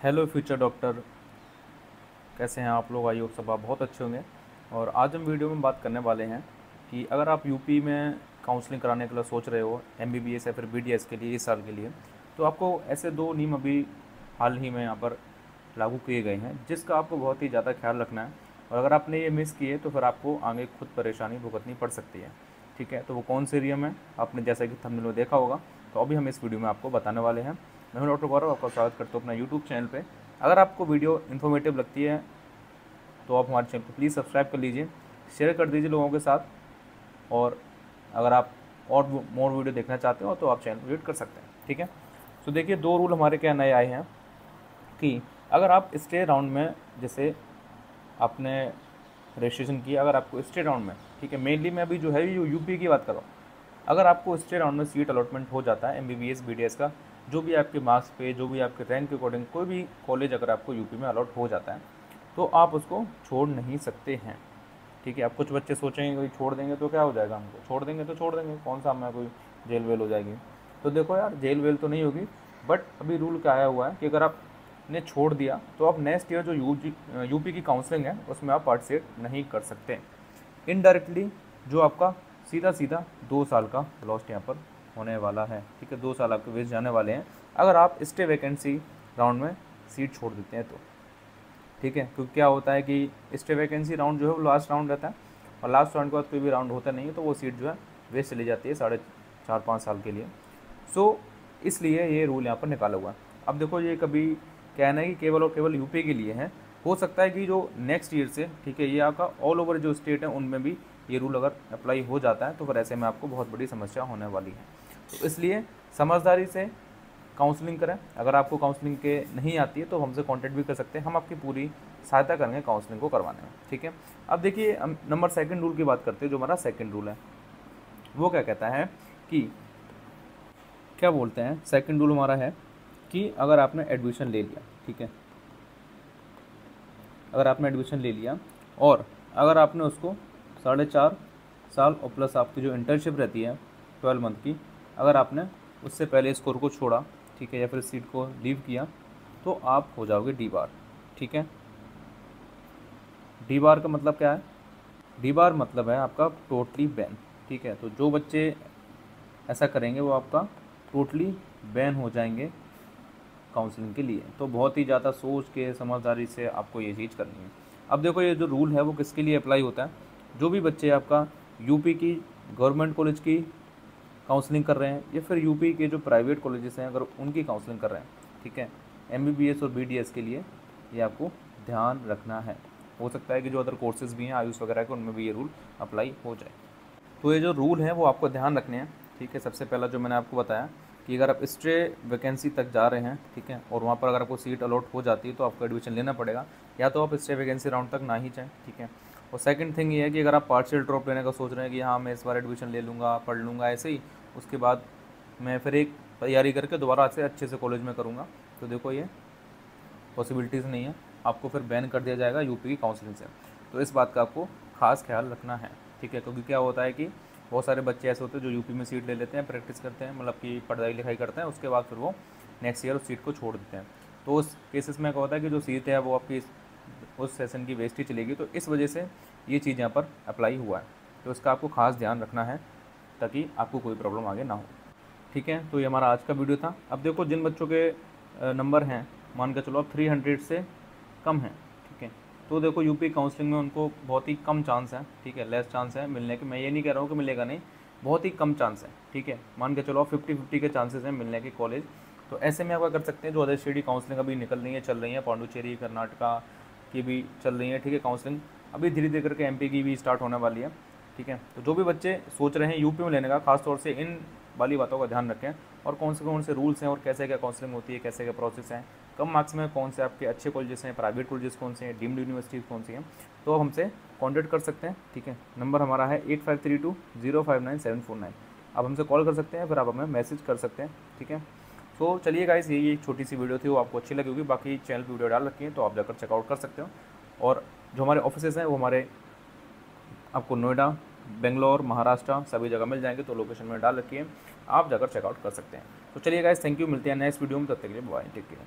Hello future doctor, कैसे हैं आप लोग? आई होप सब आप बहुत अच्छे होंगे। और आज हम वीडियो में बात करने वाले हैं कि अगर आप यूपी में काउंसलिंग कराने के लिए सोच रहे हो, एमबीबीएस या फिर बीडीएस के लिए इस साल के लिए, तो आपको ऐसे दो नियम अभी हाल ही में यहाँ पर लागू किए गए हैं जिसका आपको बहुत ही ज़्यादा ख्याल रखना है। और अगर आपने ये मिस किए तो फिर आपको आगे खुद परेशानी भुगतनी पड़ सकती है। ठीक है, तो वो कौन से नियम है आपने जैसा कि थंबनेल में देखा होगा, तो अभी हम इस वीडियो में आपको बताने वाले हैं। मैं हूं डॉक्टर गौरव, आपका स्वागत करता हूँ अपना यूट्यूब चैनल पे। अगर आपको वीडियो इन्फॉर्मेटिव लगती है तो आप हमारे चैनल को प्लीज़ सब्सक्राइब कर लीजिए, शेयर कर दीजिए लोगों के साथ। और अगर आप और मोर वीडियो देखना चाहते हो तो आप चैनल विजिट कर सकते हैं। ठीक है, तो देखिए दो रूल हमारे क्या नए आए हैं कि अगर आप स्टे राउंड में, जैसे आपने रजिस्ट्रेशन किया, अगर आपको स्टे राउंड में, ठीक है, मेनली मैं अभी जो है यूपी की बात कर रहा हूँ, अगर आपको स्टे राउंड में सीट अलॉटमेंट हो जाता है एमबीबीएस बीडीएस का, जो भी आपके मार्क्स पे, जो भी आपके रैंक के अकॉर्डिंग कोई भी कॉलेज अगर आपको यूपी में अलॉट हो जाता है तो आप उसको छोड़ नहीं सकते हैं। ठीक है, अब कुछ बच्चे सोचेंगे कोई छोड़ देंगे तो क्या हो जाएगा, हमको छोड़ देंगे तो छोड़ देंगे, कौन सा हमें कोई जेल वेल हो जाएगी। तो देखो यार, जेल वेल तो नहीं होगी, बट अभी रूल क्या आया हुआ है कि अगर आपने छोड़ दिया तो आप नेक्स्ट ईयर जो यूपी की काउंसलिंग है उसमें आप पार्टिसिपेट नहीं कर सकते। इनडायरेक्टली जो आपका सीधा सीधा 2 साल का लॉस्ट यहाँ पर होने वाला है। ठीक है, 2 साल आपके वेस्ट जाने वाले हैं अगर आप स्टे वैकेंसी राउंड में सीट छोड़ देते हैं तो। ठीक है, क्योंकि क्या होता है कि स्टे वैकेंसी राउंड जो है वो लास्ट राउंड रहता है, और लास्ट राउंड के बाद कोई भी राउंड होता नहीं है तो वो सीट जो है वेस्ट चली जाती है 4.5 साल के लिए। सो इसलिए ये रूल यहाँ पर निकाला हुआ है। अब देखो, ये कभी कहना है कि केवल और केवल यूपी के लिए है, हो सकता है कि जो नेक्स्ट ईयर से, ठीक है, ये आपका ऑल ओवर जो स्टेट है उनमें भी ये रूल अगर अप्लाई हो जाता है तो फिर ऐसे में आपको बहुत बड़ी समस्या होने वाली है। तो इसलिए समझदारी से काउंसलिंग करें। अगर आपको काउंसलिंग के नहीं आती है तो हमसे कांटेक्ट भी कर सकते हैं, हम आपकी पूरी सहायता करेंगे काउंसलिंग को करवाने में। ठीक है, अब देखिए हम नंबर सेकंड रूल की बात करते हैं। जो हमारा सेकंड रूल है वो क्या कहता है कि, क्या बोलते हैं, सेकंड रूल हमारा है कि अगर आपने एडमिशन ले लिया, ठीक है, अगर आपने एडमिशन ले लिया और अगर आपने उसको 4.5 साल और प्लस आपकी जो इंटर्नशिप रहती है 12 मंथ की, अगर आपने उससे पहले स्कोर को छोड़ा, ठीक है, या फिर सीट को लीव किया, तो आप हो जाओगे डी बार। ठीक है, डी बार का मतलब क्या है? डी बार मतलब है आपका टोटली बैन। ठीक है, तो जो बच्चे ऐसा करेंगे वो आपका टोटली बैन हो जाएंगे काउंसलिंग के लिए। तो बहुत ही ज़्यादा सोच के समझदारी से आपको ये चीज़ करनी है। अब देखो, ये जो रूल है वो किसके लिए अप्लाई होता है? जो भी बच्चे आपका यूपी की गवर्नमेंट कॉलेज की काउंसलिंग कर रहे हैं या फिर यूपी के जो प्राइवेट कॉलेजेस हैं अगर उनकी काउंसलिंग कर रहे हैं, ठीक है, एमबीबीएस और बीडीएस के लिए ये आपको ध्यान रखना है। हो सकता है कि जो अदर कोर्सेज भी हैं आयुष वगैरह के, उनमें भी ये रूल अप्लाई हो जाए। तो ये जो रूल हैं वो आपको ध्यान रखने हैं। ठीक है, सबसे पहला जो मैंने आपको बताया कि अगर आप स्टे वैकेंसी तक जा रहे हैं, ठीक है, और वहाँ पर अगर आपको सीट अलॉट हो जाती है तो आपको एडमिशन लेना पड़ेगा, या तो आप स्टे वैकेंसी राउंड तक ना ही जाएँ। ठीक है, और सेकंड थिंग ये है कि अगर आप पार्शियल ड्रॉप लेने का सोच रहे हैं कि हाँ मैं इस बार एडमिशन ले लूँगा, पढ़ लूँगा ऐसे ही, उसके बाद मैं फिर एक तैयारी करके दोबारा से अच्छे से कॉलेज में करूँगा, तो देखो ये पॉसिबिलिटीज़ नहीं है, आपको फिर बैन कर दिया जाएगा यूपी की काउंसलिंग से। तो इस बात का आपको खास ख्याल रखना है। ठीक है, क्योंकि क्या होता है कि बहुत सारे बच्चे ऐसे होते हैं जो यूपी में सीट ले लेते हैं, प्रैक्टिस करते हैं, मतलब कि पढ़ाई लिखाई करते हैं, उसके बाद फिर वो नेक्स्ट ईयर उस सीट को छोड़ देते हैं। तो उस केसेस में क्या होता है कि जो सीट है वो आपकी उस सेशन की वेस्ट ही चलेगी। तो इस वजह से ये चीज़ यहाँ पर अप्लाई हुआ है, तो इसका आपको खास ध्यान रखना है ताकि आपको कोई प्रॉब्लम आगे ना हो। ठीक है, तो ये हमारा आज का वीडियो था। अब देखो, जिन बच्चों के नंबर हैं, मान के चलो अब 300 से कम हैं, ठीक है, तो देखो यूपी काउंसलिंग में उनको बहुत ही कम चांस है, ठीक है, लेस चांस है मिलने के। मैं ये नहीं कह रहा हूँ कि मिलेगा नहीं, बहुत ही कम चांस है। ठीक है, मान के चलो 50-50 के चांसेस हैं मिलने के कॉलेज। तो ऐसे में आप क्या कर सकते हैं, जो अदर स्टेट की काउंसलिंग अभी निकल रही है, चल रही है, पांडुचेरी कर्नाटका की भी चल रही है, ठीक है, काउंसलिंग अभी धीरे धीरे करके एमपी की भी स्टार्ट होने वाली है। ठीक है, तो जो भी बच्चे सोच रहे हैं यूपी में लेने का, खासतौर से इन वाली बातों का ध्यान रखें, और कौन से रूल्स हैं और कैसे क्या काउंसलिंग होती है, कैसे क्या प्रोसेस है, कम मार्क्स में कौन से आपके अच्छे कॉलेजेस हैं, प्राइवेट कॉलेजेस कौन से हैं, डीम्ड यूनिवर्सिटीज़ कौन सी हैं, तो आप हमसे कॉन्टैक्ट कर सकते हैं। ठीक है, नंबर हमारा है 8532059749। आप हमसे कॉल कर सकते हैं, फिर आप हमें मैसेज कर सकते हैं। ठीक है, तो चलिए गाइस, ये एक छोटी सी वीडियो थी, वो आपको अच्छी लगी होगी। बाकी चैनल पर वीडियो डाल रखी है तो आप जाकर चेकआउट कर सकते हो। और जो हमारे ऑफिसेज़ हैं वो हमारे आपको नोएडा, बेंगलोर, महाराष्ट्र सभी जगह मिल जाएंगे, तो लोकेशन में डाल रखी है, आप जाकर चेकआउट कर सकते हैं। तो चलिए गाइस, थैंक यू, मिलते हैं नेक्स्ट वीडियो में, तब तक के लिए बाय, टेक केयर।